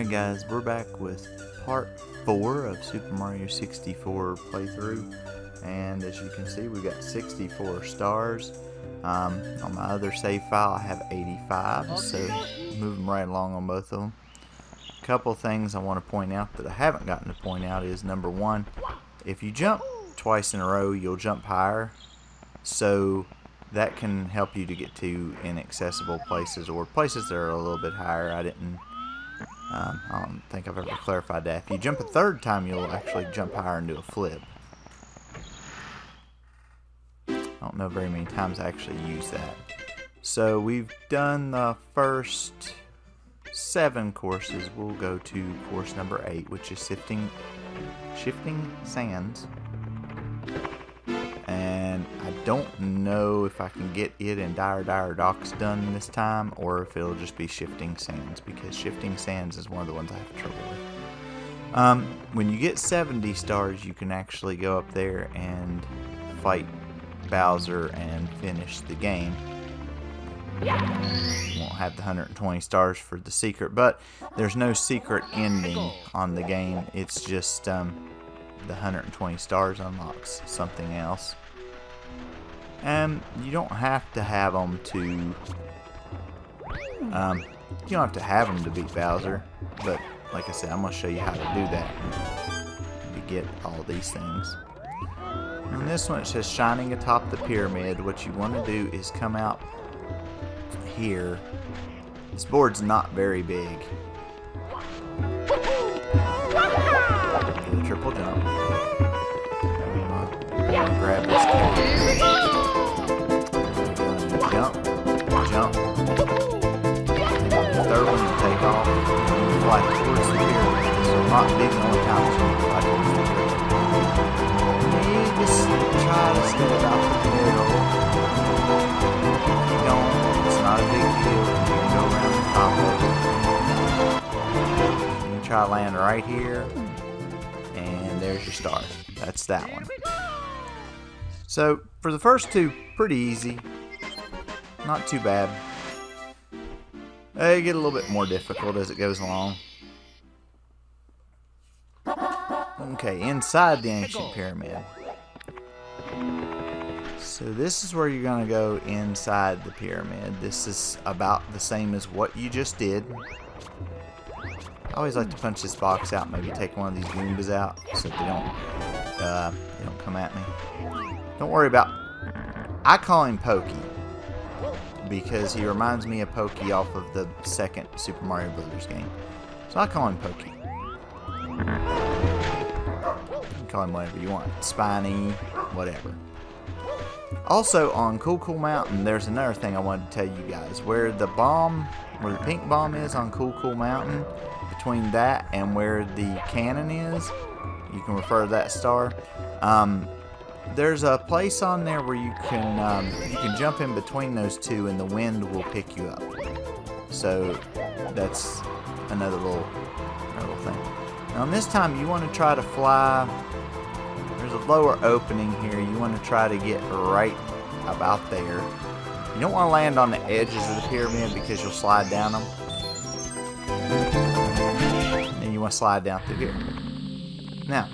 Alright guys, we're back with part 4 of Super Mario 64 playthrough, and as you can see we got 64 stars. On my other save file I have 85, so moving right along on both of them. A couple things I want to point out that I haven't gotten to point out is, number one, if you jump twice in a row you'll jump higher, so that can help you to get to inaccessible places or places that are a little bit higher. I don't think I've ever clarified that. If you jump a third time, you'll actually jump higher and do a flip. I don't know very many times I actually use that. So we've done the first 7 courses. We'll go to course number 8, which is Shifting Sands. And I don't know if I can get it and Dire Docks done this time, or if it'll just be Shifting Sands, because Shifting Sands is one of the ones I have trouble with. When you get 70 stars, you can actually go up there and fight Bowser and finish the game. You won't have the 120 stars for the secret, but there's no secret ending on the game. It's just the 120 stars unlocks something else. And you don't have to have them to beat Bowser, but like I said, I'm going to show you how to do that to get all these things. And this one, it says shining atop the pyramid. What you want to do is come out here. This board's not very big. Do the triple jump. Grab this carrot. Jump. The third one you take off and fly towards the pyramid. So not being the only time it's going to fly towards the pyramid. You just try to stay about the middle. If you don't, it's not a big deal. You can go around the top of it. You try to land right here. And there's your star. That's that one. So for the first 2, pretty easy. Not too bad. They get a little bit more difficult as it goes along. Okay, inside the ancient pyramid. So this is where you're going to go inside the pyramid. This is about the same as what you just did. I always like to punch this box out, maybe take one of these Goombas out so that they don't come at me. Don't worry about... I call him Pokey because he reminds me of Pokey off of the second Super Mario Brothers game. So I call him Pokey. You can call him whatever you want. Spiny, whatever. Also on Cool Cool Mountain, there's another thing I wanted to tell you guys. Where the pink bomb is on Cool Cool Mountain, between that and where the cannon is, you can refer to that star. There's a place on there where you can jump in between those two and the wind will pick you up. So that's another little thing. Now this time you want to try to fly. There's a lower opening here. You want to try to get right about there. You don't want to land on the edges of the pyramid because you'll slide down them. And then you want to slide down through here. Now,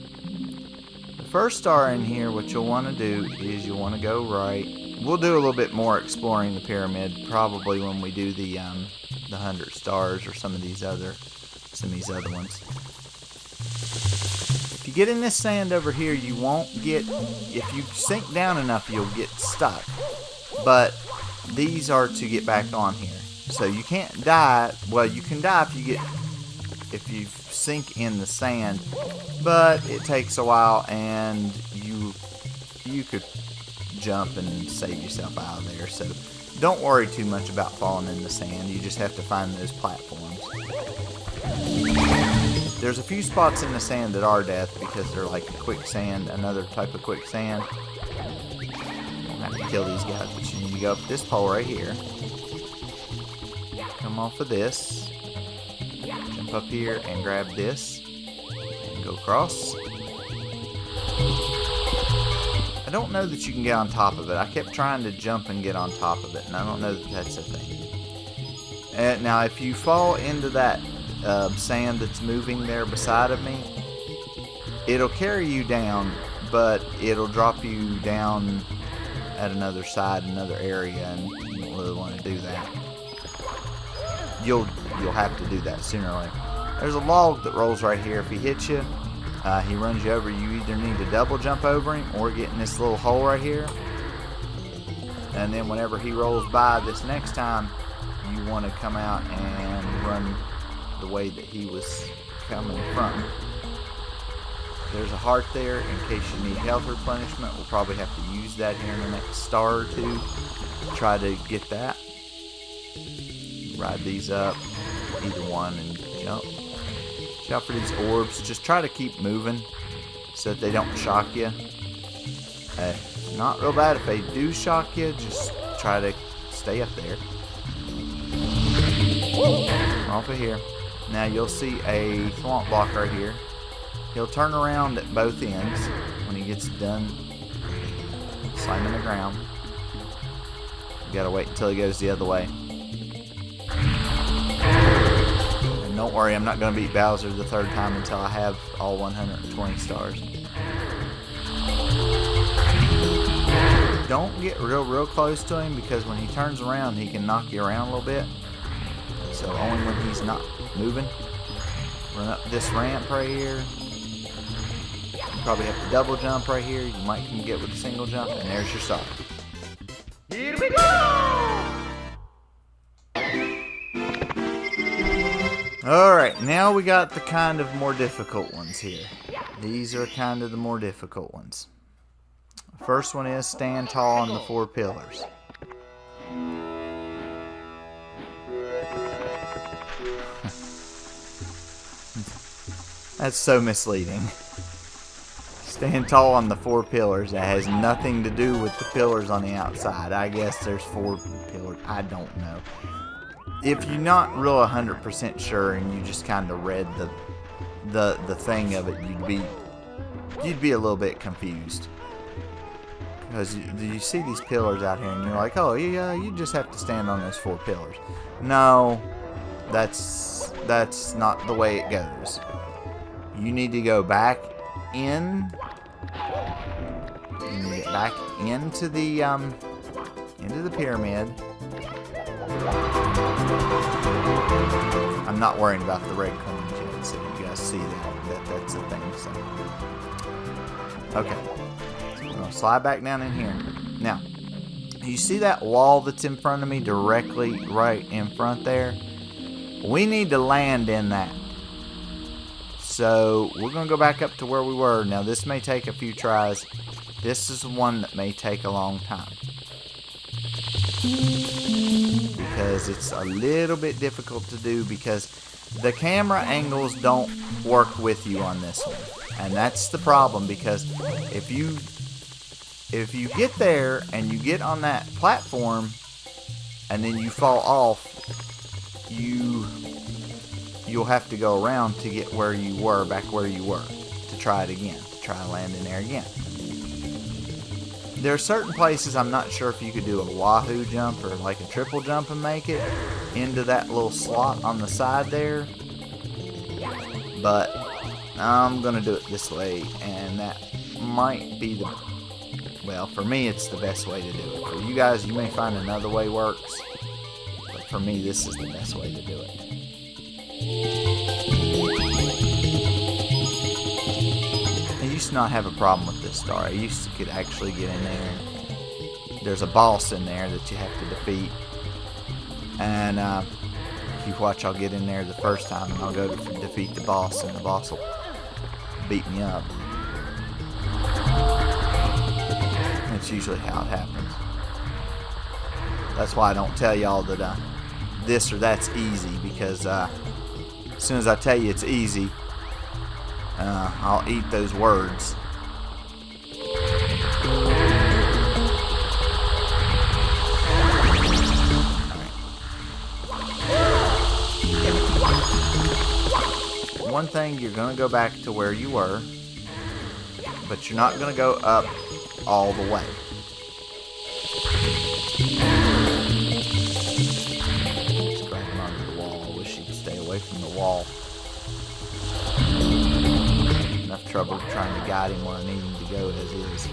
first star in here, what you'll want to do is you'll want to go right. We'll do a little bit more exploring the pyramid probably when we do the 100 stars or some of these other ones. If you get in this sand over here, you won't get, if you sink down enough you'll get stuck, but these are to get back on here. So you can't die. Well, you can die if you sink in the sand, but it takes a while, and you could jump and save yourself out of there. So don't worry too much about falling in the sand. You just have to find those platforms. There's a few spots in the sand that are death because they're like quicksand, another type of quicksand. You don't have to kill these guys, but you need to go up this pole right here. Come off of this. Jump up here and grab this. And go across. I don't know that you can get on top of it. I kept trying to jump and get on top of it, and I don't know that that's a thing. Now, if you fall into that sand that's moving there beside of me, it'll carry you down, but it'll drop you down at another side, another area, and you don't really want to do that. You'll have to do that sooner or later. There's a log that rolls right here. If he hits you, he runs you over. You either need to double jump over him or get in this little hole right here. And then whenever he rolls by this next time, you want to come out and run the way that he was coming from. There's a heart there in case you need health replenishment. We'll probably have to use that here in the next star or two. Try to get that. Ride these up, either one, and jump. Watch out for these orbs. Just try to keep moving so that they don't shock you. Not real bad if they do shock you. Just try to stay up there. Off of here. Now you'll see a swamp block right here. He'll turn around at both ends when he gets done slamming the ground. You gotta wait until he goes the other way. And don't worry, I'm not gonna beat Bowser the third time until I have all 120 stars. Don't get real close to him, because when he turns around, he can knock you around a little bit. So only when he's not moving. Run up this ramp right here. You probably have to double jump right here. You might can get with a single jump, and there's your star. Here we go! Alright, now we got the kind of more difficult ones here. These are kind of the more difficult ones. First one is stand tall on the 4 pillars. That's so misleading. Stand tall on the 4 pillars. That has nothing to do with the pillars on the outside. I guess there's 4 pillars. I don't know. If you're not real 100% sure and you just kind of read the thing of it, you'd be a little bit confused. Because you see these pillars out here and you're like, oh yeah, you just have to stand on those 4 pillars. No, that's not the way it goes. You need to go back in. You need to get back into the pyramid. I'm not worrying about the red coins yet, so you guys see that's the thing. So. Okay. So we're gonna slide back down in here. Now, you see that wall that's in front of me, directly right in front there? We need to land in that. So we're going to go back up to where we were. Now this may take a few tries. This is one that may take a long time, because it's a little bit difficult to do, because the camera angles don't work with you on this one. And that's the problem, because if you get there and you get on that platform and then you fall off, you'll have to go around to get where you were, back where you were, to try it again, to try to land in there again. There are certain places I'm not sure if you could do a wahoo jump or like a triple jump and make it into that little slot on the side there, but I'm gonna do it this way, and that might be well, for me it's the best way to do it. For you guys, you may find another way works, but for me this is the best way to do it. I used to not have a problem with this star. I used to could actually get in there. There's a boss in there that you have to defeat, and if you watch, I'll get in there the first time and I'll go to defeat the boss, and the boss will beat me up. That's usually how it happens. That's why I don't tell y'all that this or that's easy, because as soon as I tell you it's easy, I'll eat those words. One thing, you're going to go back to where you were, but you're not going to go up all the way. It's grabbing onto the wall. I wish you'd stay away from the wall. Enough trouble trying to guide him where I need him to go as is.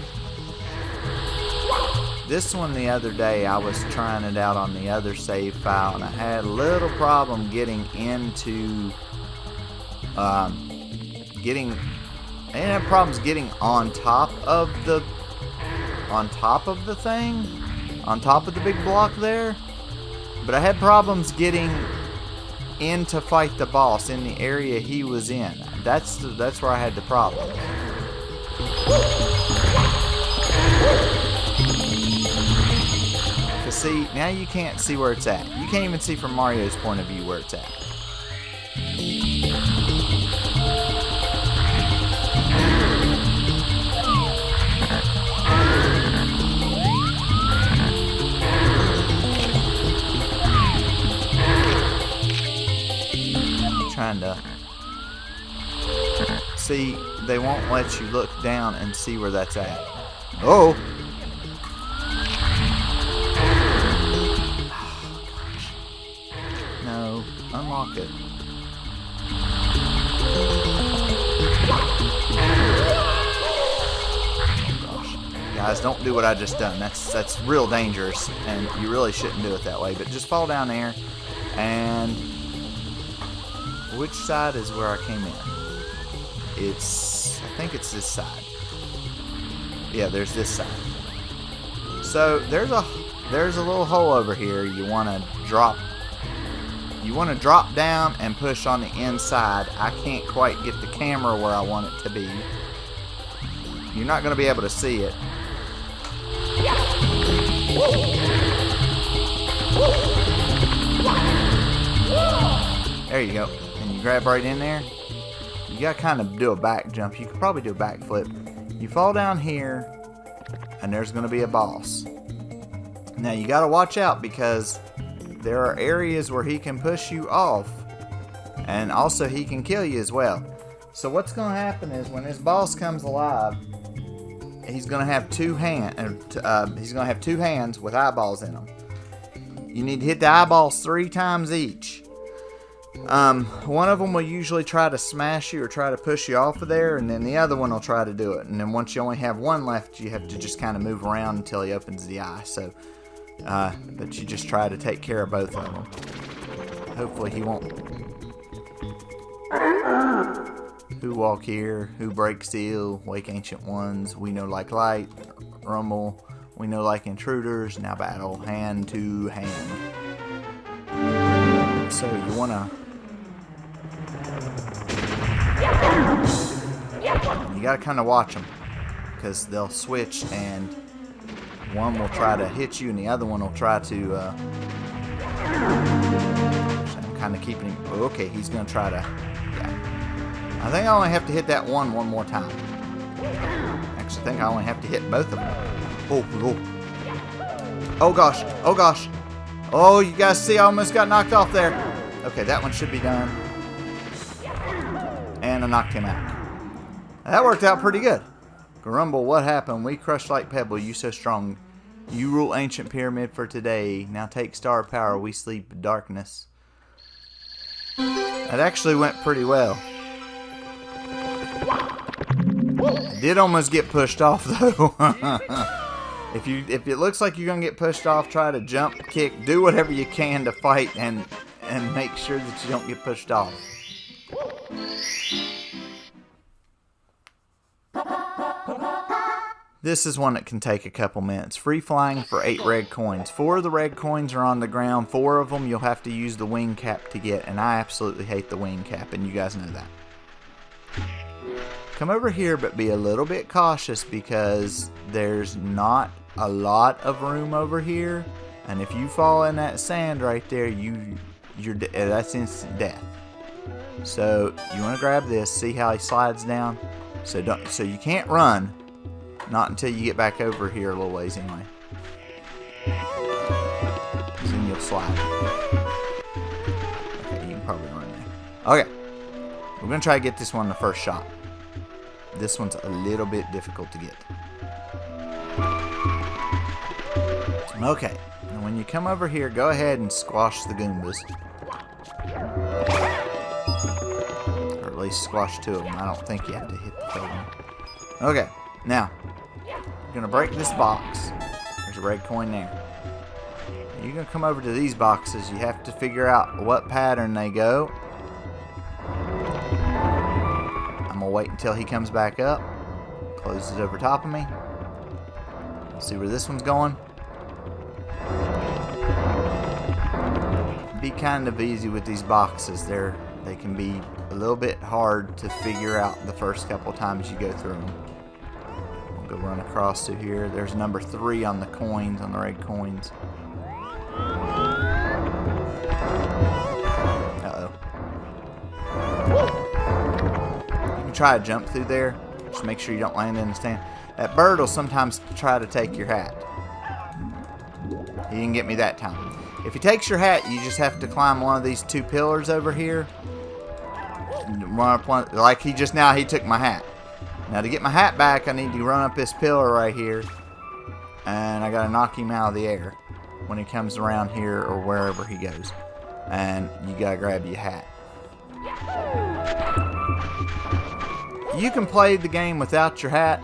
This one the other day, I was trying it out on the other save file, and I had a little problem getting into, I had problems getting on top of the thing, on top of the big block there, but I had problems getting in to fight the boss in the area he was in. That's where I had the problem. See, now you can't see where it's at. You can't even see from Mario's point of view where it's at. Trying to see, they won't let you look down and see where that's at. Oh! No, unlock it. Oh gosh. Guys, don't do what I just done. That's real dangerous, and you really shouldn't do it that way. But just fall down there, and which side is where I came in? I think it's this side. Yeah, there's this side. So there's a little hole over here. You want to drop down and push on the inside. I can't quite get the camera where I want it to be. You're not going to be able to see it. There you go. And you grab right in there. You got to kind of do a back jump. You could probably do a backflip. You fall down here, and there's going to be a boss. Now you got to watch out, because there are areas where he can push you off, and also he can kill you as well. So what's going to happen is when this boss comes alive, he's going to have two hands with eyeballs in them. You need to hit the eyeballs 3 times each. One of them will usually try to smash you or try to push you off of there, and then the other one will try to do it. And then once you only have one left, you have to just kind of move around until he opens the eye. So, but you just try to take care of both of them. Hopefully he won't. Who walk here? Who break seal? Wake ancient ones. We know like light. Rumble. We know like intruders. Now battle hand to hand. So you wanna. You gotta kind of watch them, because they'll switch, and one will try to hit you and the other one will try to I'm kind of keeping him. Oh, okay, he's gonna try to, yeah. I think I only have to hit that one more time. Actually, I think I only have to hit both of them. Oh gosh, oh gosh. Oh, you guys see, I almost got knocked off there. Okay, that one should be done. And I knocked him out. That worked out pretty good. Grumble, what happened? We crushed like pebble, you so strong. You rule ancient pyramid for today. Now take star power, we sleep in darkness. That actually went pretty well. I did almost get pushed off though. If it looks like you're gonna get pushed off, try to jump, kick, do whatever you can to fight and make sure that you don't get pushed off. This is one that can take a couple minutes. Free flying for 8 red coins. 4 of the red coins are on the ground. 4 of them you'll have to use the wing cap to get, and I absolutely hate the wing cap, and you guys know that. Come over here, but be a little bit cautious, because there's not a lot of room over here, and if you fall in that sand right there, that's instant death. So you want to grab this, see how he slides down. So you can't run, not until you get back over here a little ways anyway. Then you'll slide. Okay, you can probably run there. Okay, we're gonna try to get this one the first shot. This one's a little bit difficult to get. Okay, and when you come over here, go ahead and squash the Goombas. squash two of them. I don't think you have to hit the third one. Okay, now, you're going to break this box. There's a red coin there. You're going to come over to these boxes. You have to figure out what pattern they go. I'm going to wait until he comes back up. Closes over top of me. See where this one's going. Be kind of easy with these boxes. They can be a little bit hard to figure out the first couple times you go through them. We'll go run across to here. There's number 3 on the coins, on the red coins. Uh-oh. You can try to jump through there. Just make sure you don't land in the stand. That bird will sometimes try to take your hat. He didn't get me that time. If he takes your hat, you just have to climb one of these 2 pillars over here. Run up one, like he just now, he took my hat. Now to get my hat back, I need to run up this pillar right here. And I gotta knock him out of the air when he comes around here or wherever he goes. And you gotta grab your hat. You can play the game without your hat,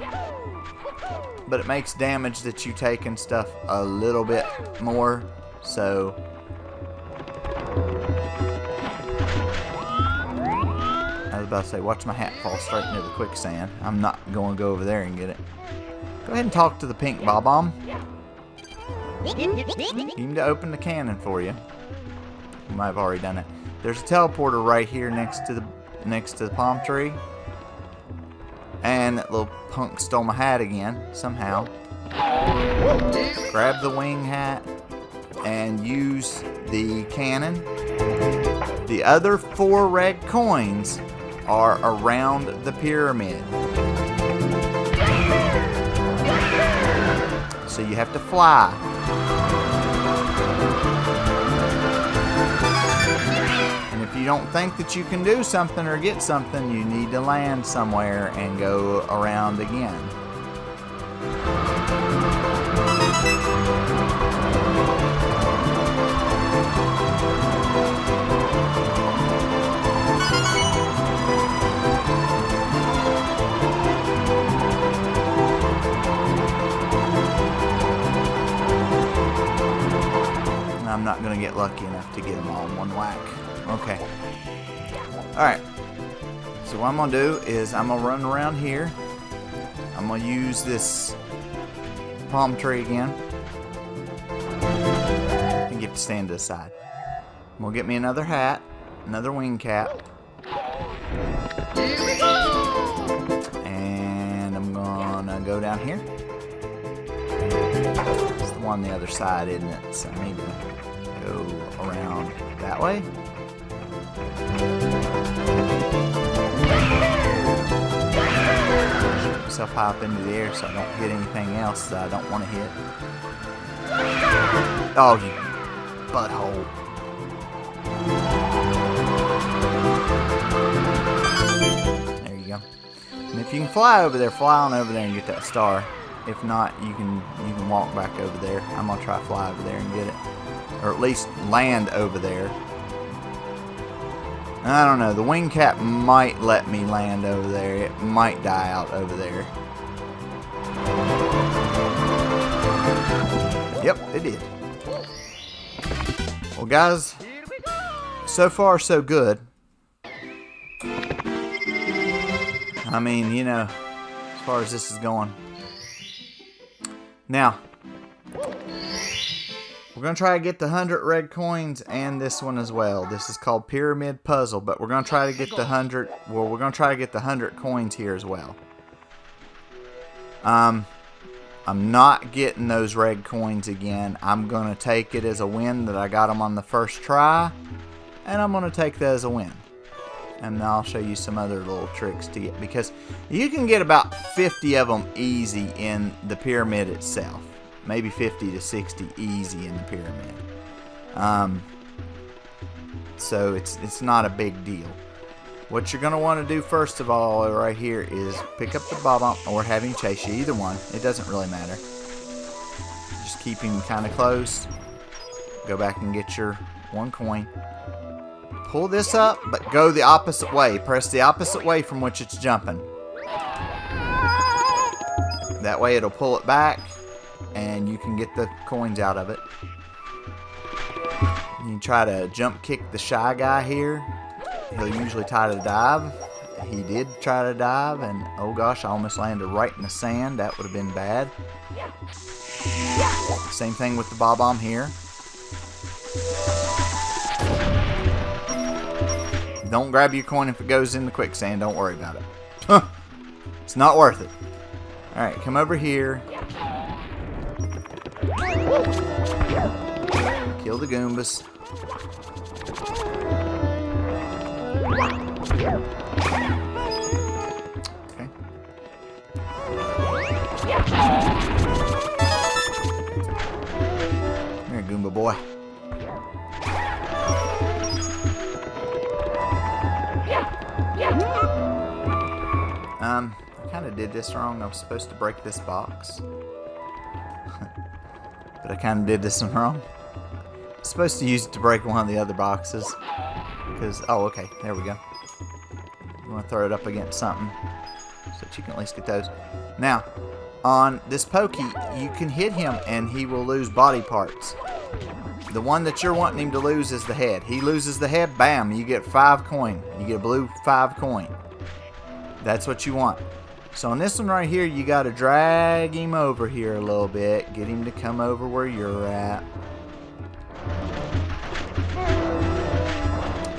but it makes damage that you take and stuff a little bit more. So I was about to say, watch my hat fall straight into the quicksand. I'm not going to go over there and get it. Go ahead and talk to the pink Bob-omb. Get him to open the cannon for you. You might have already done it. There's a teleporter right here next to the palm tree. And that little punk stole my hat again, somehow. Grab the wing hat and use the cannon. The other 4 red coins are around the pyramid. So you have to fly. And if you don't think that you can do something or get something, you need to land somewhere and go around again. I'm not going to get lucky enough to get them all in one whack. Okay. Alright. So what I'm going to do is I'm going to run around here. I'm going to use this palm tree again. And get to stand to the side. I'm going to get me another hat. Another wing cap. And I'm going to go down here. It's the one on the other side, isn't it? So I need to go around that way. Shoot myself high up into the air so I don't hit anything else that I don't want to hit. Oh, you butthole. There you go. And if you can fly over there, fly on over there and get that star. If not, you can walk back over there. I'm gonna try to fly over there and get it, or at least land over there. I don't know. The wing cap might let me land over there. It might die out over there. Yep, it did. Well, guys, so far so good. I mean, you know, as far as this is going. Now, we're going to try to get the 100 red coins and this one as well. This is called Pyramid Puzzle, but we're going to try to get the 100, well, we're going to try to get the 100 coins here as well. I'm not getting those red coins again. I'm going to take it as a win that I got them on the first try, and I'm going to take that as a win. And I'll show you some other little tricks to get, because you can get about 50 of them easy in the pyramid itself. Maybe 50 to 60 easy in the pyramid. So it's not a big deal. What you're going to want to do first of all right here is pick up the Bob-omb or have him chase you. Either one. It doesn't really matter. Just keep him kind of close. Go back and get your 1 coin. pull this up, but go the opposite way. Press the opposite way from which it's jumping. That way it'll pull it back, and you can get the coins out of it. You can try to jump kick the shy guy here. He'll usually try to dive. He did try to dive, and oh gosh, I almost landed right in the sand. That would have been bad. Same thing with the Bob-omb here. Don't grab your coin if it goes in the quicksand. Don't worry about it. It's not worth it. Alright, come over here. Kill the Goombas. Okay. Here, Goomba boy. I kind of did this wrong. I was supposed to break this box. But I kind of did this one wrong. I was supposed to use it to break one of the other boxes. Because, oh, okay, there we go. You want to throw it up against something so that you can at least get those. Now, on this Pokey, you can hit him and he will lose body parts. The one that you're wanting him to lose is the head. He loses the head, bam, you get 5 coin. You get a blue 5 coin. That's what you want. So on this one right here, you got to drag him over here a little bit. Get him to come over where you're at.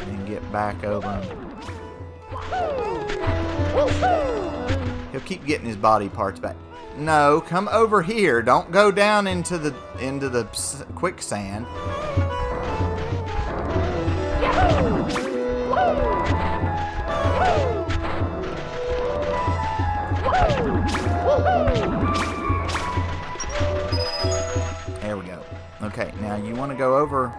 And get back over him. He'll keep getting his body parts back. No, come over here. Don't go down into the quicksand. There we go. Okay, now you want to go over.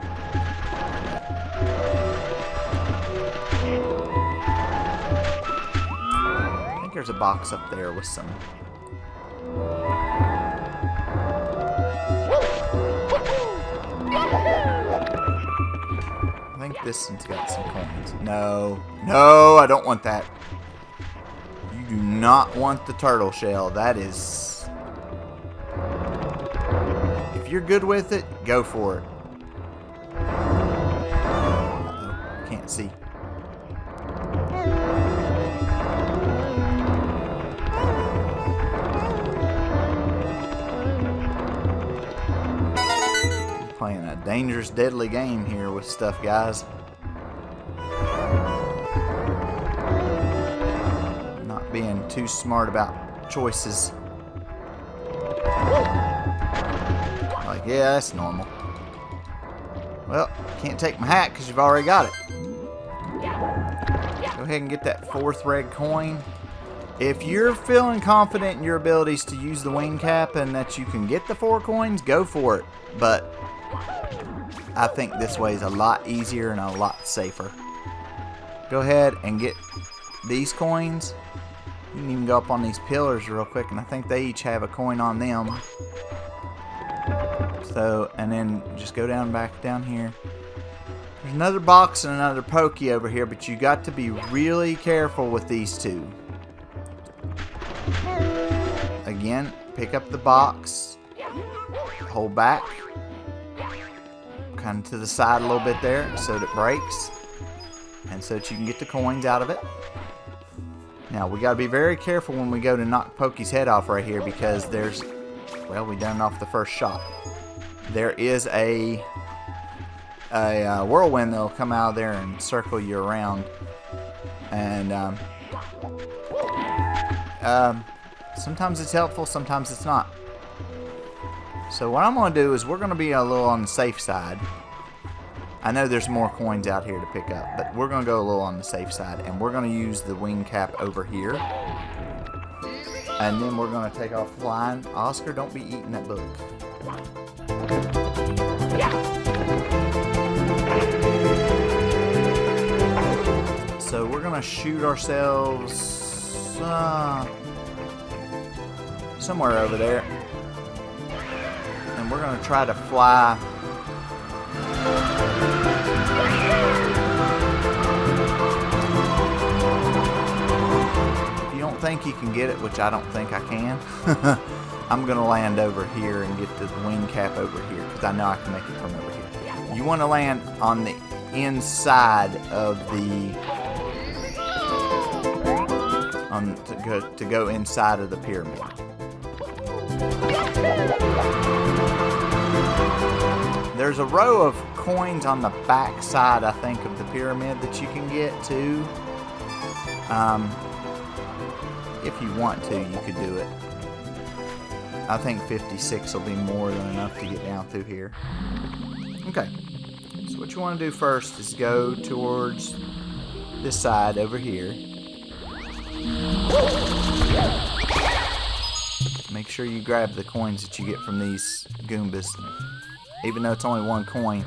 I think there's a box up there with some. I think this one's got some coins. No, no, I don't want that. You do not want the turtle shell. That is... If you're good with it, go for it. Uh-oh, can't see. Playing a dangerous, deadly game here with stuff, guys. Not being too smart about choices. Like, yeah, that's normal. Well, can't take my hat because you've already got it. Go ahead and get that 4th red coin. If you're feeling confident in your abilities to use the wing cap and that you can get the 4 coins, go for it. But I think this way is a lot easier and a lot safer. Go ahead and get these coins. You can even go up on these pillars real quick, and I think they each have a coin on them. So, and then just go back down here. There's another box and another Pokey over here, but you got to be really careful with these two. Again, pick up the box, hold back, kind of to the side a little bit there so that it breaks, and so that you can get the coins out of it. Now, we got to be very careful when we go to knock Pokey's head off right here, because there's, well, we done off the first shot. There is a whirlwind that'll come out of there and circle you around, and sometimes it's helpful, sometimes it's not. So what I'm going to do is we're going to be a little on the safe side. I know there's more coins out here to pick up, but we're going to go a little on the safe side, and we're going to use the wing cap over here. And then we're going to take off flying. Oscar, don't be eating that book. So we're going to shoot ourselves somewhere over there. And we're going to try to fly think you can get it, which I don't think I can, I'm going to land over here and get the wing cap over here because I know I can make it from over here. You want to land on the inside of the... to go inside of the pyramid. There's a row of coins on the back side, I think, of the pyramid that you can get too. If you want to, you could do it. I think 56 will be more than enough to get down through here. Okay, so what you want to do first is go towards this side over here. Make sure you grab the coins that you get from these Goombas. Even though it's only one coin,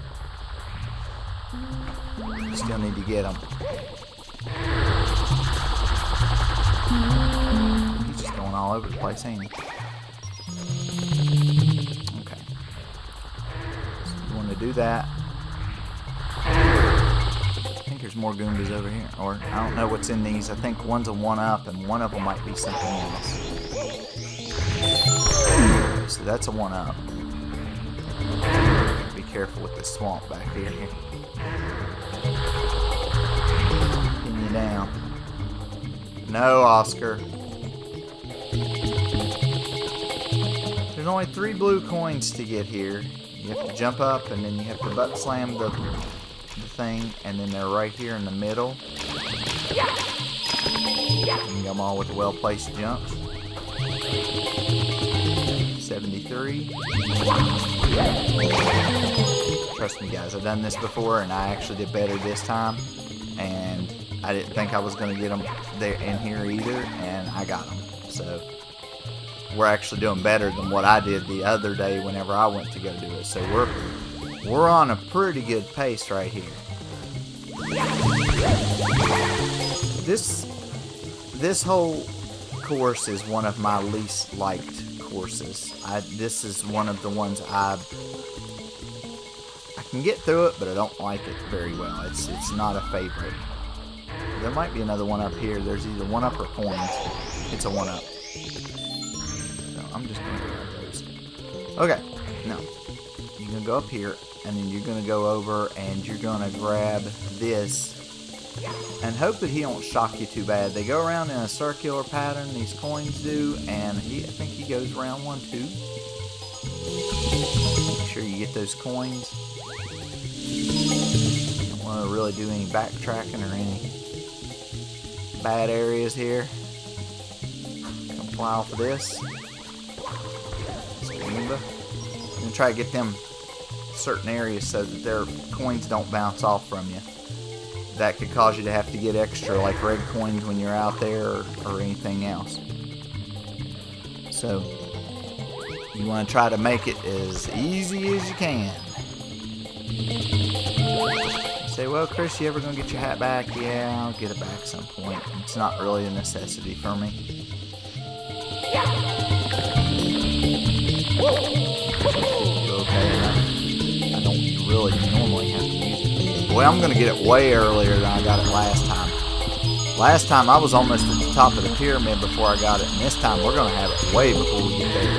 you still need to get them. He's just going all over the place, ain't he? Okay. So you want to do that. I think there's more Goombas over here. Or, I don't know what's in these. I think one's a 1-up and one of them might be something else. So that's a 1-up. Be careful with this swamp back here. Pin you down. No, Oscar. There's only 3 blue coins to get here. You have to jump up and then you have to butt slam the thing, and then they're right here in the middle. You can get them all with well-placed jumps. 73. Trust me, guys, I've done this before and I actually did better this time, and I didn't think I was going to get them there in here either, and I got them. So we're actually doing better than what I did the other day whenever I went to go do it. So we're on a pretty good pace right here. This whole course is one of my least liked courses. This is one of the ones I can get through it, but I don't like it very well. It's not a favorite. There might be another one up here. There's either 1-up or coins. It's a 1-up. So I'm just going to grab those. Okay, now you're going to go up here, and then you're going to go over and you're going to grab this and hope that he don't shock you too bad. They go around in a circular pattern, these coins do, and I think he goes around one too. Make sure you get those coins. Don't want to really do any backtracking or any bad areas here. Come fly off of this. Remember, I'm going to try to get them certain areas so that their coins don't bounce off from you. That could cause you to have to get extra, like red coins when you're out there, or anything else. So you want to try to make it as easy as you can. You say, well, Chris, you ever going to get your hat back? Yeah, I'll get it back at some point. It's not really a necessity for me. Okay enough. I don't really normally have to use it. Well, I'm going to get it way earlier than I got it last time. Last time I was almost at the top of the pyramid before I got it, and this time we're going to have it way before we get there.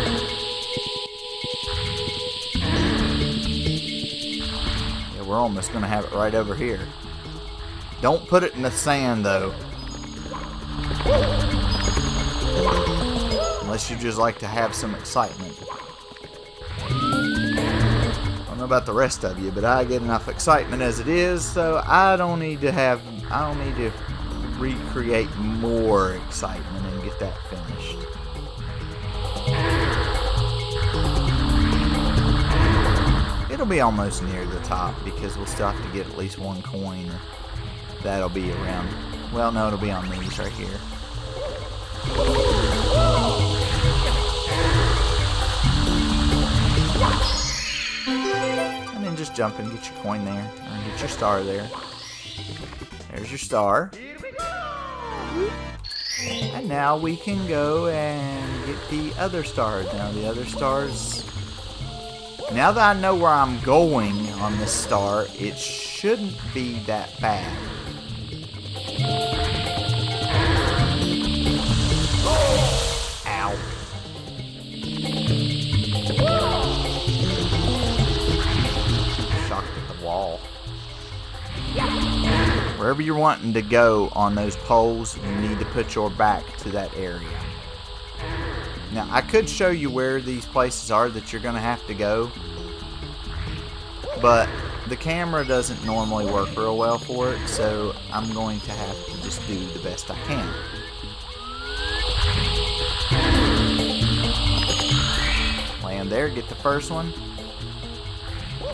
Yeah, we're almost going to have it right over here. Don't put it in the sand, though. Unless you just like to have some excitement. I don't know about the rest of you, but I get enough excitement as it is, so I don't need to recreate more excitement and get that finished. It'll be almost near the top because we'll still have to get at least one coin. That'll be around, well, no, it'll be on these right here. And then just jump and get your coin there, or get your star there. There's your star. And now we can go and get the other stars. Now the other stars, now that I know where I'm going on this star, it shouldn't be that bad. Wherever you're wanting to go on those poles, you need to put your back to that area. Now, I could show you where these places are that you're going to have to go, but the camera doesn't normally work real well for it, so I'm going to have to just do the best I can. Land there, get the first one.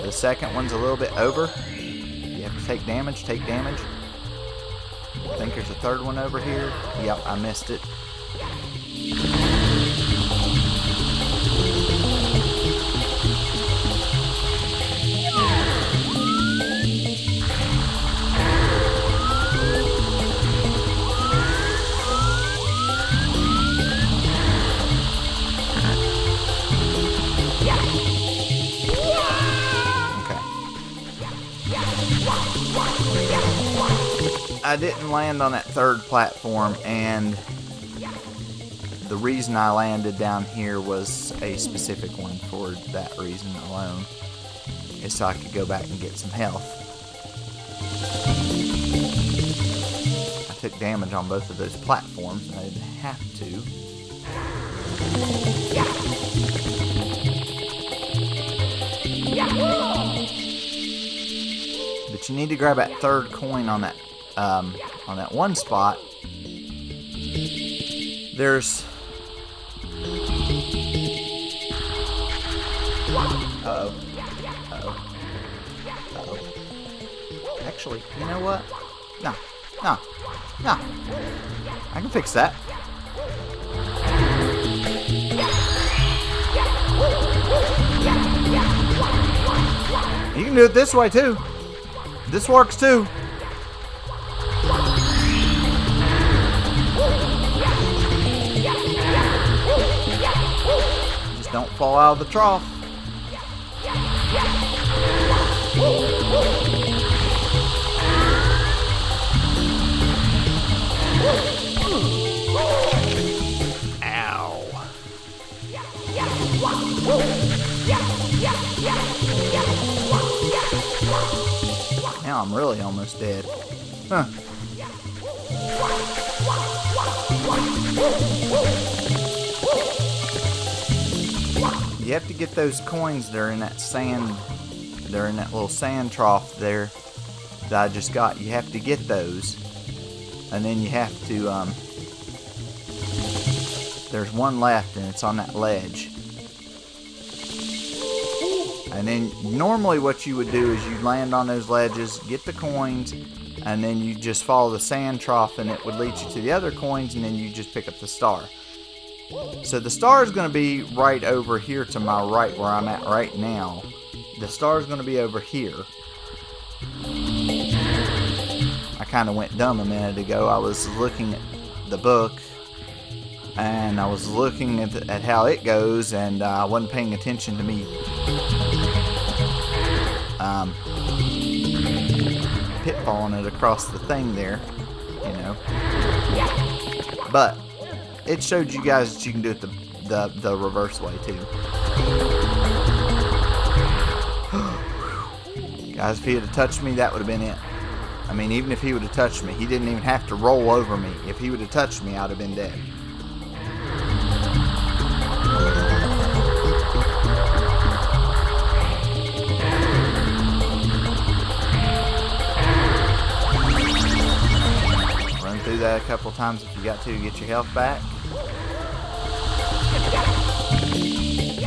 The second one's a little bit over. You have to take damage, take damage. I think there's a third one over here. Yep, I missed it. I didn't land on that third platform, and the reason I landed down here was a specific one for that reason alone, is so I could go back and get some health. I took damage on both of those platforms, and I didn't have to. But you need to grab that third coin on that one spot. There's actually, you know what? No. I can fix that. You can do it this way too. This works too. Just don't fall out of the trough. Ow. Now I'm really almost dead. Huh. You have to get those coins that are in that sand, they're in that little sand trough there that I just got. You have to get those, and then you have to, there's one left and it's on that ledge. And then normally what you would do is you land on those ledges, get the coins, and then you just follow the sand trough and it would lead you to the other coins, and then you just pick up the star. So the star is going to be right over here to my right where I'm at right now. The star is going to be over here. I kind of went dumb a minute ago. I was looking at the book and I was looking at how it goes, and I wasn't paying attention to me pitfalling it across the thing there, you know. But it showed you guys that you can do it the reverse way too. Guys, if he had touched me, that would have been it. I mean, even if he would have touched me, he didn't even have to roll over me. If he would have touched me, I'd have been dead. Run through that a couple times if you got to get your health back.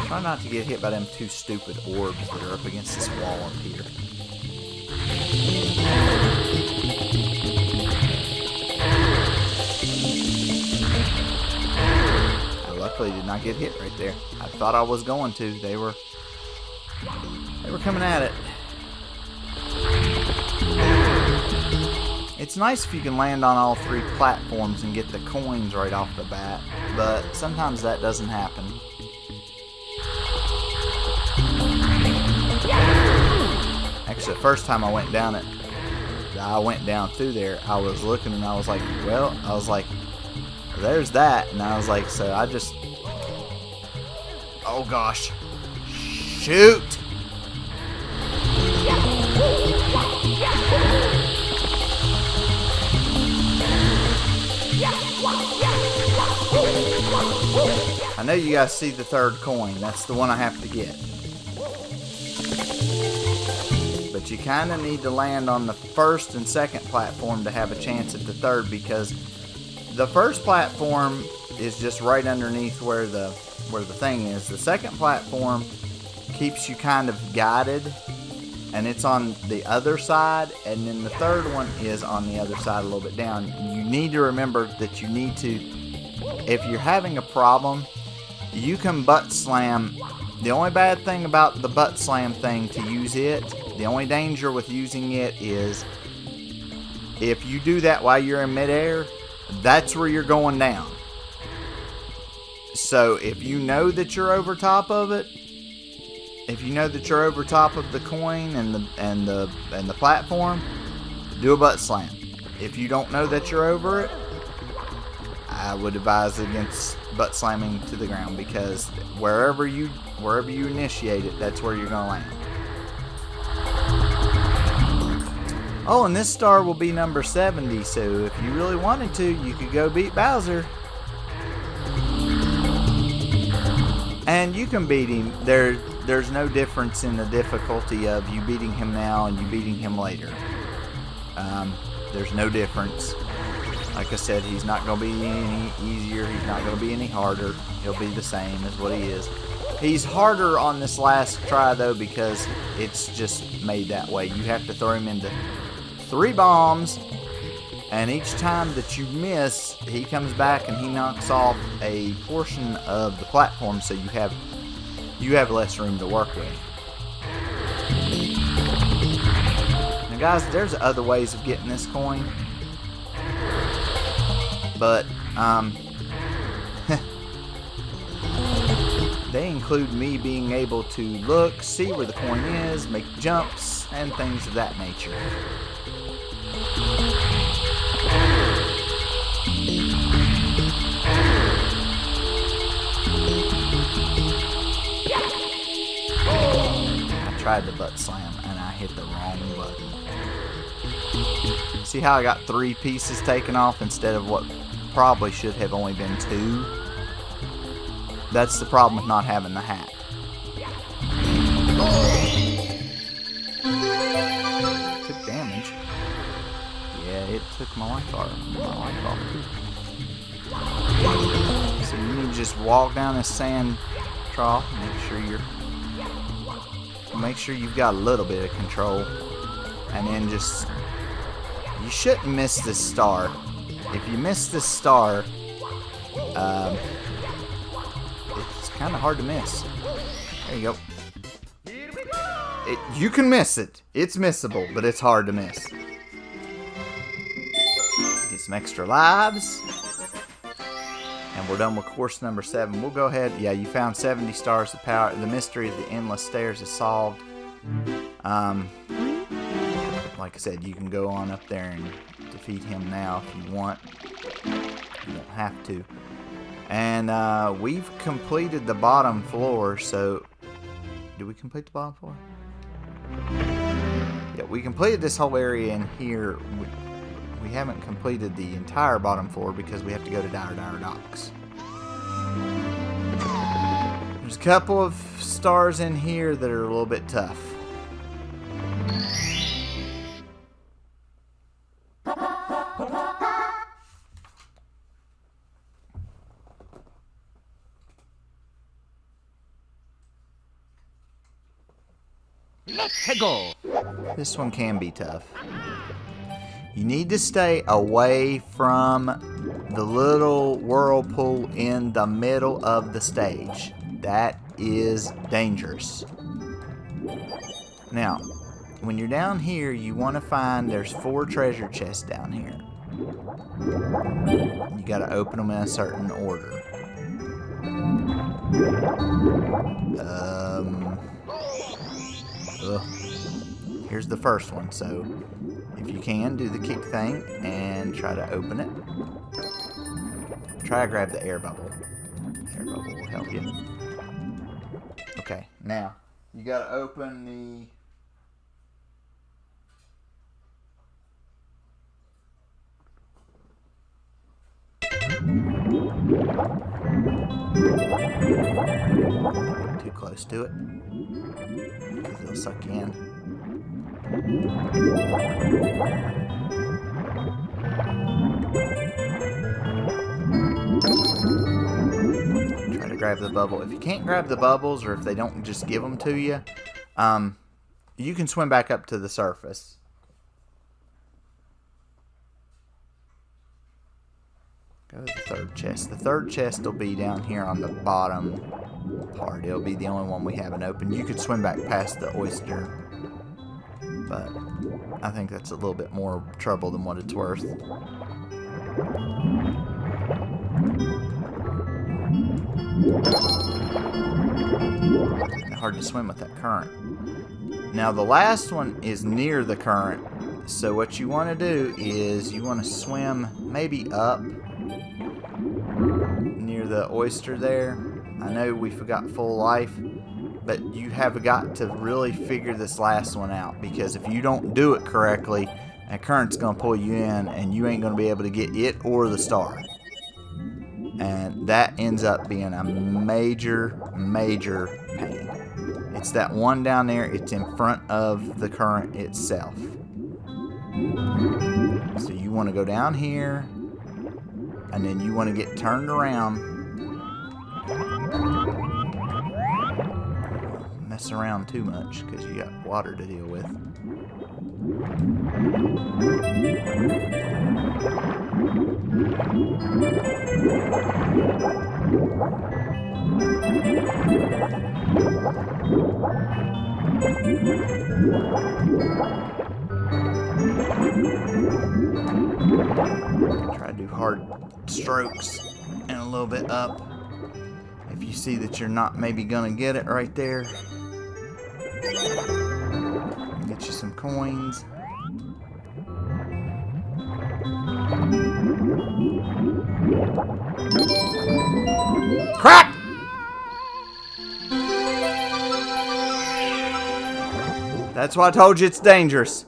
Try not to get hit by them two stupid orbs that are up against this wall up here. I luckily did not get hit right there. I thought I was going to. They were coming at it. It's nice if you can land on all three platforms and get the coins right off the bat, but sometimes that doesn't happen. Actually, the first time I went down through there, I was looking and I was like, well, there's that. And I was like, so I just, oh gosh, shoot. you guys see the third coin. That's the one I have to get. But you kind of need to land on the first and second platform to have a chance at the third, because the first platform is just right underneath where the thing is. The second platform keeps you kind of guided, and it's on the other side, and then the third one is on the other side a little bit down. You need to remember that you need to, if you're having a problem, you can butt slam. The only bad thing about the butt slam thing, to use it, the only danger with using it is if you do that while you're in midair, that's where you're going down. So if you know that you're over top of it, if you know that you're over top of the coin and the platform, do a butt slam. If you don't know that you're over it, I would advise against butt slamming to the ground, because wherever you initiate it, that's where you're gonna land. Oh, and this star will be number 70, so if you really wanted to, you could go beat Bowser. And you can beat him. There's no difference in the difficulty of you beating him now and you beating him later. There's no difference. Like I said, he's not going to be any easier. He's not going to be any harder. He'll be the same as what he is. He's harder on this last try, though, because it's just made that way. You have to throw him into 3 bombs, and each time that you miss, he comes back and he knocks off a portion of the platform, so you have less room to work with. Now, guys, there's other ways of getting this coin, but they include me being able to look, see where the coin is, make jumps, and things of that nature. I tried the butt slam and I hit the wrong button. See how I got 3 pieces taken off instead of what probably should have only been 2? That's the problem with not having the hat. Took damage. Yeah, it took my life off. So you need to just walk down this sand trough. Make sure you've got a little bit of control, and then just, you shouldn't miss this star. If you miss this star, it's kind of hard to miss. There you go. You can miss it. It's missable, but it's hard to miss. Get some extra lives. And we're done with course number 7. We'll go ahead. Yeah, you found 70 stars. The mystery of the endless stairs is solved. Like I said, you can go on up there and defeat him now if you want. You don't have to. And we've completed the bottom floor. So, did we complete the bottom floor? Yeah, we completed this whole area in here. We haven't completed the entire bottom floor because we have to go to Dire Docks. There's a couple of stars in here that are a little bit tough. Let's go. This one can be tough. You need to stay away from the little whirlpool in the middle of the stage. That is dangerous. Now, when you're down here, you want to find, there's 4 treasure chests down here. You got to open them in a certain order. Here's the first one, so if you can, do the kick thing and try to open it. Try to grab the air bubble. Air bubble will help you. Okay, now you gotta open the... Too close to it. Because it'll suck you in. Try to grab the bubble. If you can't grab the bubbles, or if they don't just give them to you, you can swim back up to the surface. Go to the third chest. The third chest will be down here on the bottom part. It'll be the only one we haven't opened. You could swim back past the oyster, but I think that's a little bit more trouble than what it's worth. Hard to swim with that current. Now the last one is near the current, so what you want to do is you want to swim maybe up near the oyster there. I know we forgot full life, but you have got to really figure this last one out, because if you don't do it correctly, a current's going to pull you in and you ain't going to be able to get it or the star. And that ends up being a major pain. It's that one down there. It's in front of the current itself. So you want to go down here, and then you want to get turned around. Don't mess around too much because you got water to deal with. Try to do hard strokes and a little bit up. If you see that you're not maybe gonna get it right there, get you some coins. Crap! That's why I told you it's dangerous.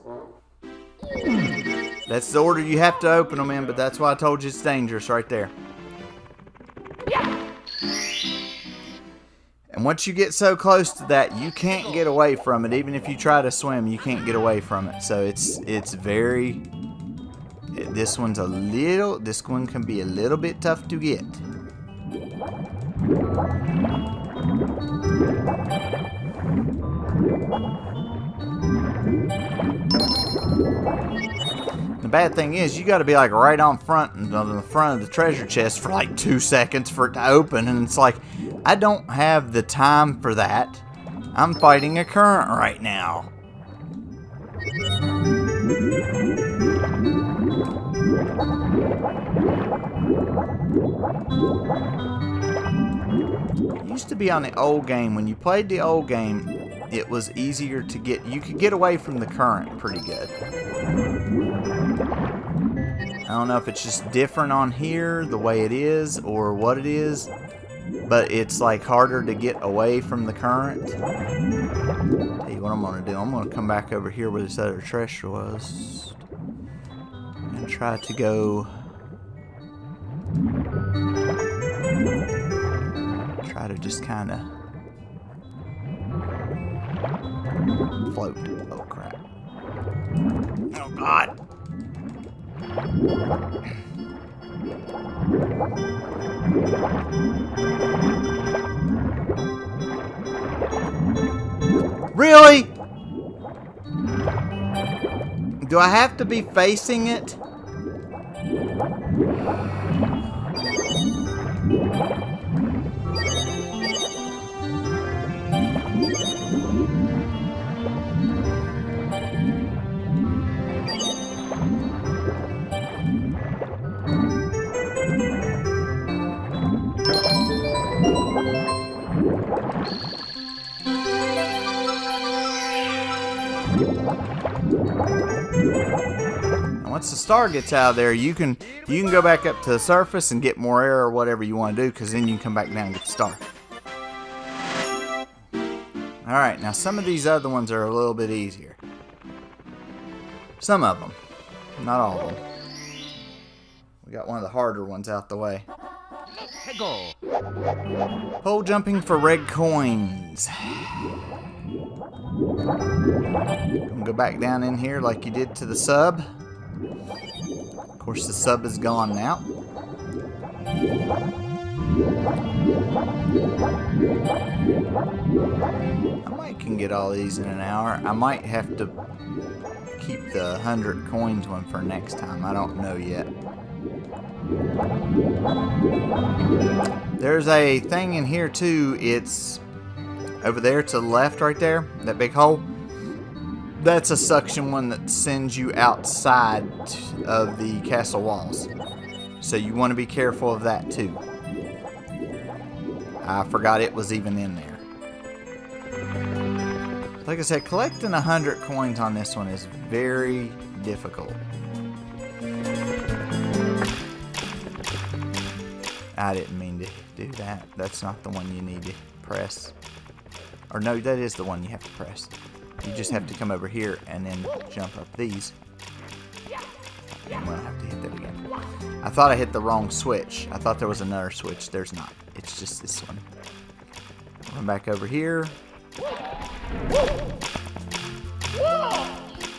That's the order you have to open them in, but that's why I told you it's dangerous right there. And once you get so close to that, you can't get away from it. Even if you try to swim, you can't get away from it. So it's very... This one can be a little bit tough to get. The bad thing is, you got to be like right on the front of the treasure chest for like 2 seconds for it to open, and it's like, I don't have the time for that. I'm fighting a current right now. It used to be on the old game. When you played the old game, it was easier to get. You could get away from the current pretty good. I don't know if it's just different on here, the way it is, or what it is, but it's like harder to get away from the current. Tell you what I'm gonna do. I'm gonna come back over here where this other treasure was and try to go. Try to just kind of float. Oh crap! Oh God! Really? Do I have to be facing it? Once the star gets out of there, you can go back up to the surface and get more air or whatever you want to do, because then you can come back down and get the star. Alright, now some of these other ones are a little bit easier. Some of them. Not all of them. We got one of the harder ones out the way. Let go. Pole jumping for red coins. Gonna go back down in here like you did to the sub. Of course, the sub is gone now. I might can get all these in an hour. I might have to keep the 100 coins one for next time. I don't know yet. There's a thing in here too. It's over there to the left right there, that big hole. That's a suction one that sends you outside of the castle walls. So you want to be careful of that too. I forgot it was even in there. Like I said, collecting 100 coins on this one is very difficult. I didn't mean to do that. That's not the one you need to press. Or no, that is the one you have to press. You just have to come over here and then jump up these. And we'll have to hit that again. I thought I hit the wrong switch. I thought there was another switch. There's not. It's just this one. Run back over here.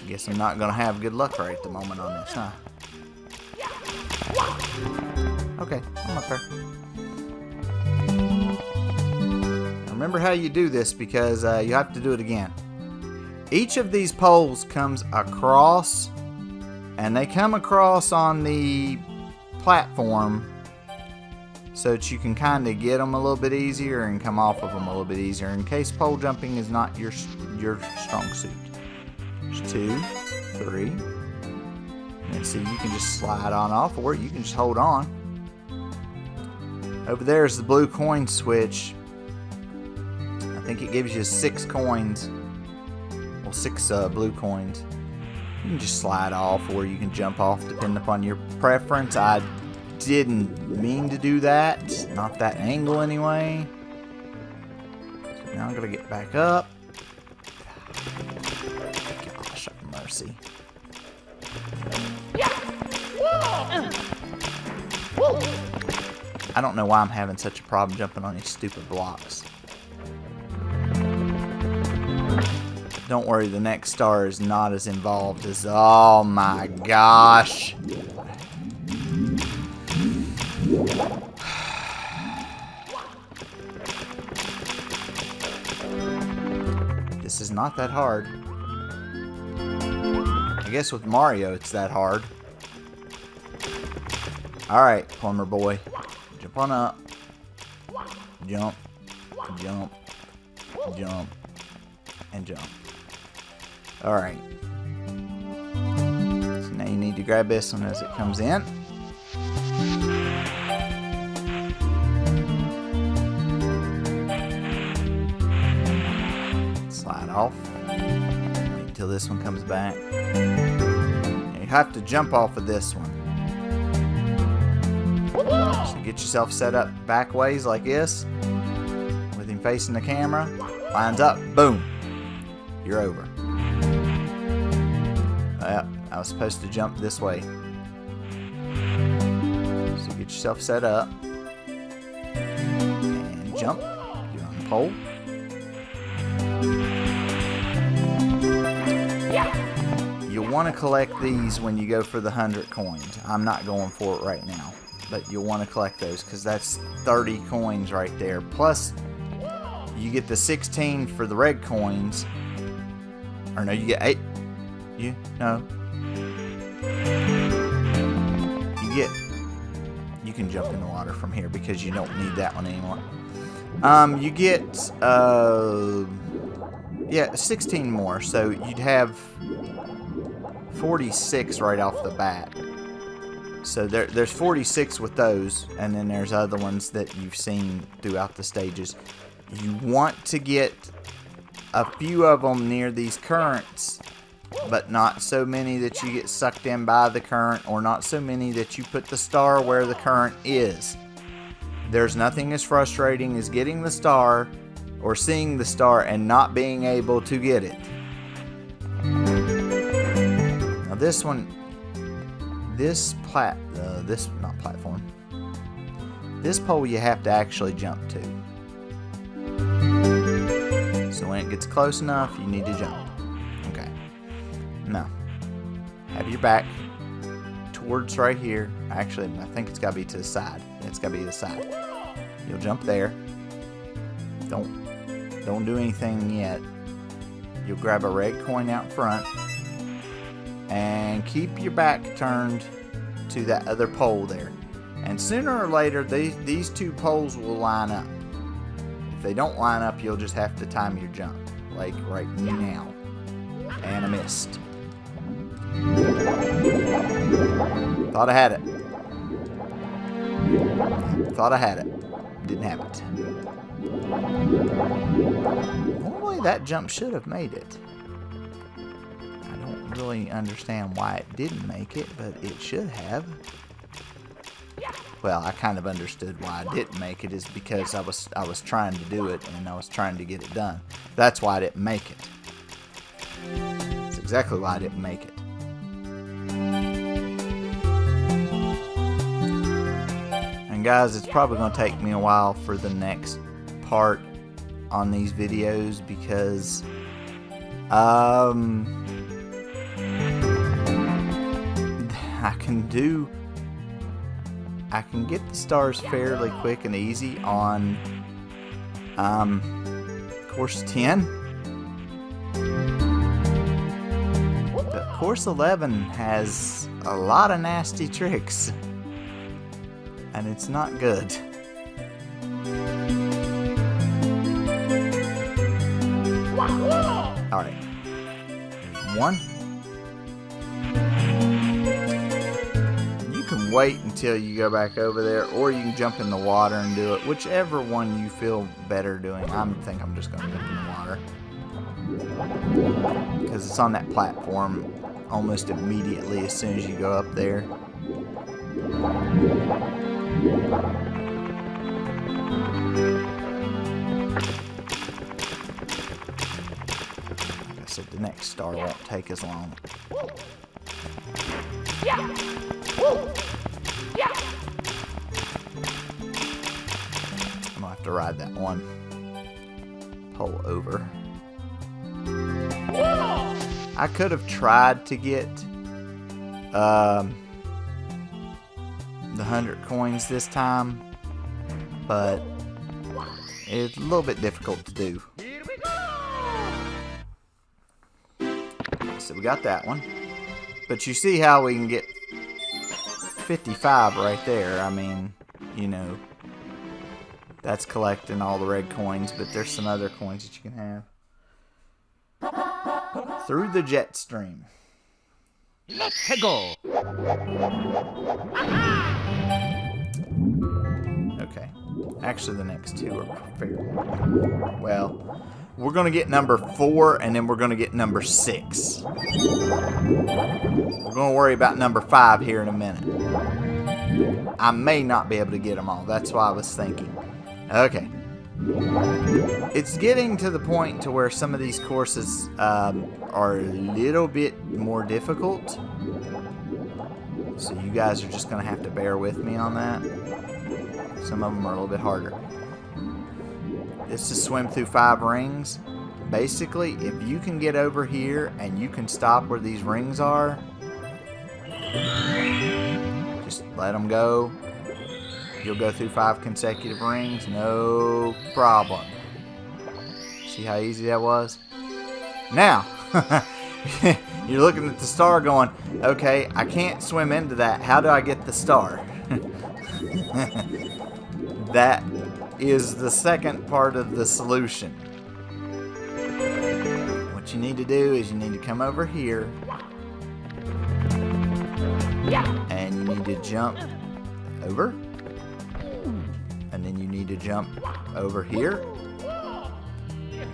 Guess I'm not going to have good luck right at the moment on this, huh? Okay, I'm up there. Remember how you do this because you have to do it again. Each of these poles comes across, and they come across on the platform so that you can kind of get them a little bit easier and come off of them a little bit easier in case pole jumping is not your strong suit. There's 2, 3, and see, you can just slide on off, or you can just hold on. Over there is the blue coin switch. I think it gives you 6 coins. Well, 6 blue coins. You can just slide off, or you can jump off depending upon your preference. I didn't mean to do that. Not that angle anyway. So now I'm going to get back up. Gosh, have mercy. I don't know why I'm having such a problem jumping on these stupid blocks. Don't worry, the next star is not as involved as... Oh my gosh! This is not that hard. I guess with Mario it's that hard. Alright, plumber boy. Jump on up. Jump. Jump. Jump. And jump. Alright. So now you need to grab this one as it comes in. Slide off. Wait until this one comes back. And you have to jump off of this one. So get yourself set up back ways like this. With him facing the camera. Lines up. Boom. You're over. Yep, I was supposed to jump this way. So get yourself set up. And jump. You're on the pole. You'll want to collect these when you go for the 100 coins. I'm not going for it right now. But you'll want to collect those because that's 30 coins right there. Plus, you get the 16 for the red coins. Or no, you get 8. You can jump in the water from here because you don't need that one anymore. You get 16 more, so you'd have 46 right off the bat. So there's 46 with those, and then there's other ones that you've seen throughout the stages. You want to get a few of them near these currents, but not so many that you get sucked in by the current, or not so many that you put the star where the current is. There's nothing as frustrating as getting the star or seeing the star and not being able to get it. Now This pole you have to actually jump to. So when it gets close enough, you need to jump. Okay. Now, have your back towards right here. Actually, I think it's got to be to the side. It's got to be to the side. You'll jump there. Don't do anything yet. You'll grab a red coin out front and keep your back turned to that other pole there. And sooner or later, these two poles will line up. If they don't line up, you'll just have to time your jump, like right now. And I missed. Thought I had it. Thought I had it. Didn't have it. Normally that jump should have made it. I don't really understand why it didn't make it, but it should have. Well, I kind of understood why I didn't make it is because I was trying to do it and I was trying to get it done. That's why I didn't make it. That's exactly why I didn't make it. And guys, it's probably going to take me a while for the next part on these videos because I can get the stars fairly quick and easy on course 10, but course 11 has a lot of nasty tricks and it's not good. Alright, one. You can wait until you go back over there, or you can jump in the water and do it. Whichever one you feel better doing. I think I'm just going to jump in the water. Because it's on that platform almost immediately as soon as you go up there. The next star won't take as long. I'm gonna have to ride that one pole over. I could have tried to get the 100 coins this time, but it's a little bit difficult to do. So we got that one. But you see how we can get 55 right there. I mean, you know, that's collecting all the red coins, but there's some other coins that you can have. Through the jet stream. Let's go. Okay. Actually, the next two are fairly well. We're going to get number 4, and then we're going to get number 6. We're going to worry about number 5 here in a minute. I may not be able to get them all. That's why I was thinking. Okay. It's getting to the point to where some of these courses are a little bit more difficult. So you guys are just going to have to bear with me on that. Some of them are a little bit harder. This is swim through 5 rings. Basically, if you can get over here and you can stop where these rings are, just let them go. You'll go through 5 consecutive rings, no problem. See how easy that was? Now, you're looking at the star going, okay, I can't swim into that. How do I get the star? That is the second part of the solution. What you need to do is you need to come over here and you need to jump over, and then you need to jump over here,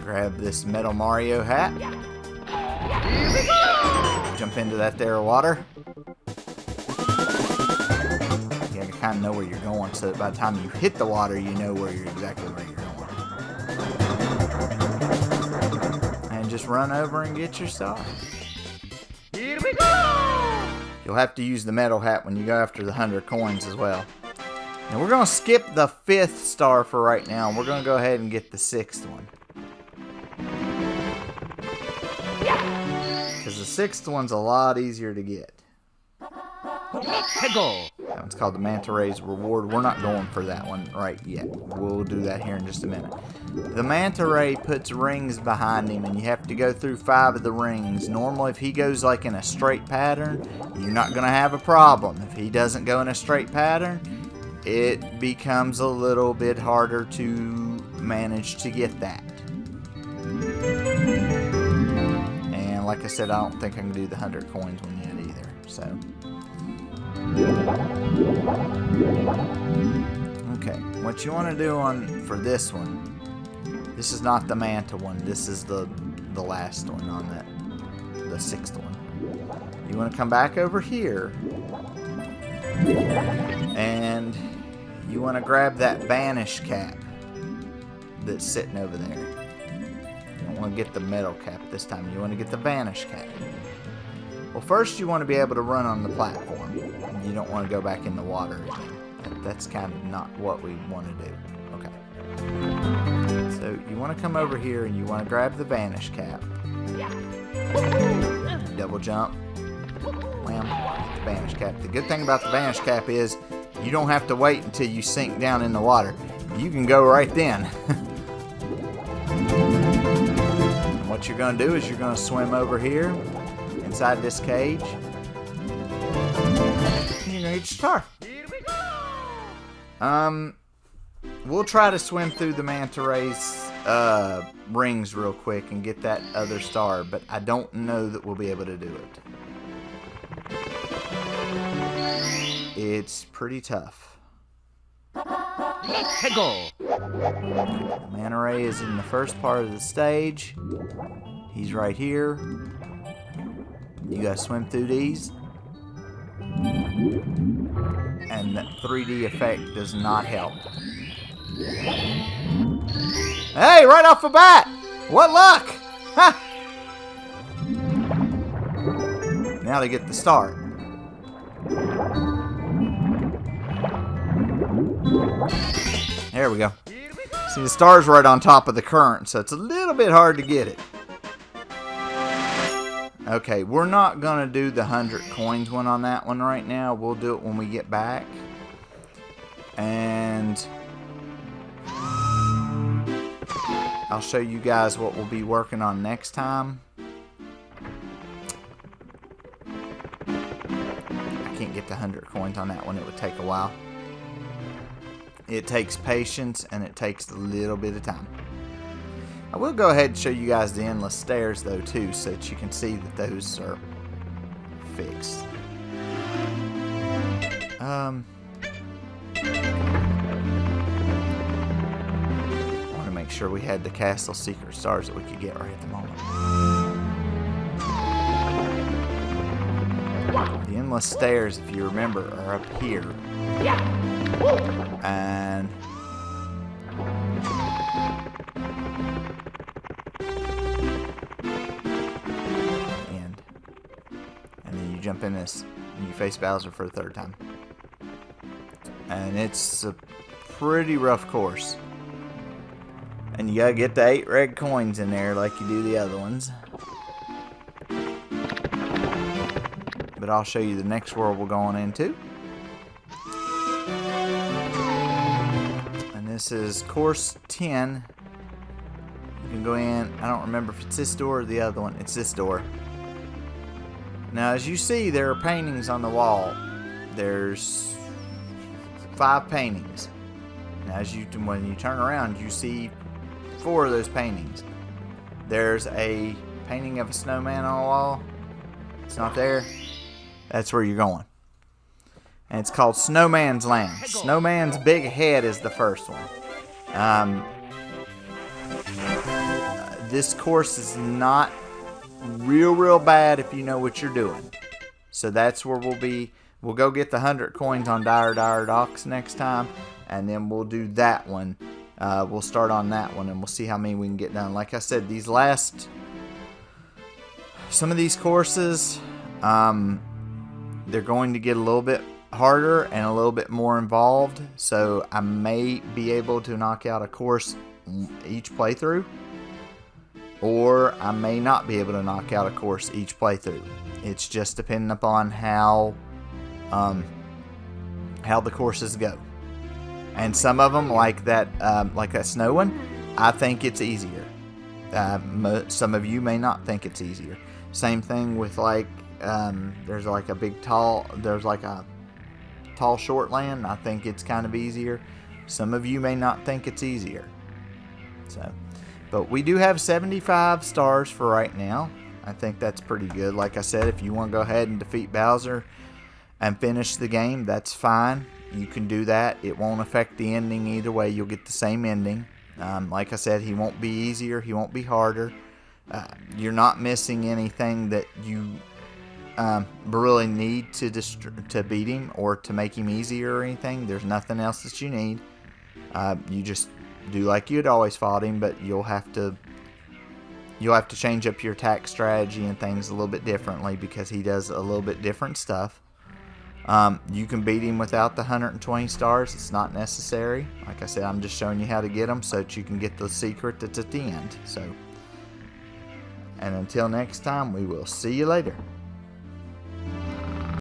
grab this Metal Mario hat, jump into that there water. Kind of know where you're going, so that by the time you hit the water, you know exactly where you're going. And just run over and get your star. Here we go! You'll have to use the metal hat when you go after the 100 coins as well. Now we're going to skip the 5th star for right now. And we're going to go ahead and get the 6th one. Because the 6th one's a lot easier to get. That one's called the Manta Ray's Reward. We're not going for that one right yet. We'll do that here in just a minute. The Manta Ray puts rings behind him, and you have to go through 5 of the rings. Normally, if he goes like in a straight pattern, you're not going to have a problem. If he doesn't go in a straight pattern, it becomes a little bit harder to manage to get that. And like I said, I don't think I can do the 100 coins one yet either. So. Okay, what you want to do for this one, this is not the Manta one, this is the last one on that, the 6th one. You want to come back over here, and you want to grab that Vanish cap that's sitting over there. You don't want to get the metal cap this time, you want to get the Vanish cap. Well, first you want to be able to run on the platform. You don't want to go back in the water again. That's kind of not what we want to do. Okay. So you want to come over here and you want to grab the Vanish cap. Double jump. Wham. Get the Vanish cap. The good thing about the Vanish cap is you don't have to wait until you sink down in the water. You can go right then. And what you're going to do is you're going to swim over here inside this cage. You're going to get your star. We'll try to swim through the Manta Ray's rings real quick and get that other star, but I don't know that we'll be able to do it. It's pretty tough. The Manta Ray is in the first part of the stage. He's right here. You gotta swim through these. And that 3D effect does not help. Hey, right off the bat! What luck! Ha! Now to get the start. There we go. See, the star's right on top of the current, so it's a little bit hard to get it. Okay, we're not going to do the 100 coins one on that one right now. We'll do it when we get back. And I'll show you guys what we'll be working on next time. I can't get the 100 coins on that one. It would take a while. It takes patience and it takes a little bit of time. I will go ahead and show you guys the endless stairs though too, so that you can see that those are fixed. I want to make sure we had the castle secret stars that we could get right at the moment. The endless stairs, if you remember, are up here. And then you jump in this and you face Bowser for the 3rd time. And it's a pretty rough course. And you gotta get the 8 red coins in there like you do the other ones. But I'll show you the next world we're going into. And this is course 10. You can go in. I don't remember if it's this door or the other one. It's this door. Now, as you see, there are paintings on the wall. There's 5 paintings. Now, when you turn around, you see 4 of those paintings. There's a painting of a snowman on the wall. It's not there. That's where you're going. And it's called Snowman's Land. Snowman's Big Head is the first one. This course is not real bad if you know what you're doing. So that's where we'll be. We'll go get the 100 coins on Dire Docks next time, and then we'll do that one. We'll start on that one, and we'll see how many we can get done. Like I said, some of these courses, they're going to get a little bit harder and a little bit more involved, so I may be able to knock out a course each playthrough, or I may not be able to knock out a course each playthrough. It's just depending upon how the courses go. And some of them, like that snow one, I think it's easier. Some of you may not think it's easier. Same thing with there's like a tall short land. I think it's kind of easier. Some of you may not think it's easier. So, but we do have 75 stars for right now. I think that's pretty good. Like I said, if you want to go ahead and defeat Bowser and finish the game, that's fine. You can do that. It won't affect the ending either way. You'll get the same ending. Like I said, he won't be easier. He won't be harder. You're not missing anything that you really need to beat him or to make him easier or anything. There's nothing else that you need. You just do like you'd always fought him, but you'll have to change up your attack strategy and things a little bit differently because he does a little bit different stuff. You can beat him without the 120 stars. It's not necessary. Like I said, I'm just showing you how to get them so that you can get the secret that's at the end. So, and until next time, we will see you later.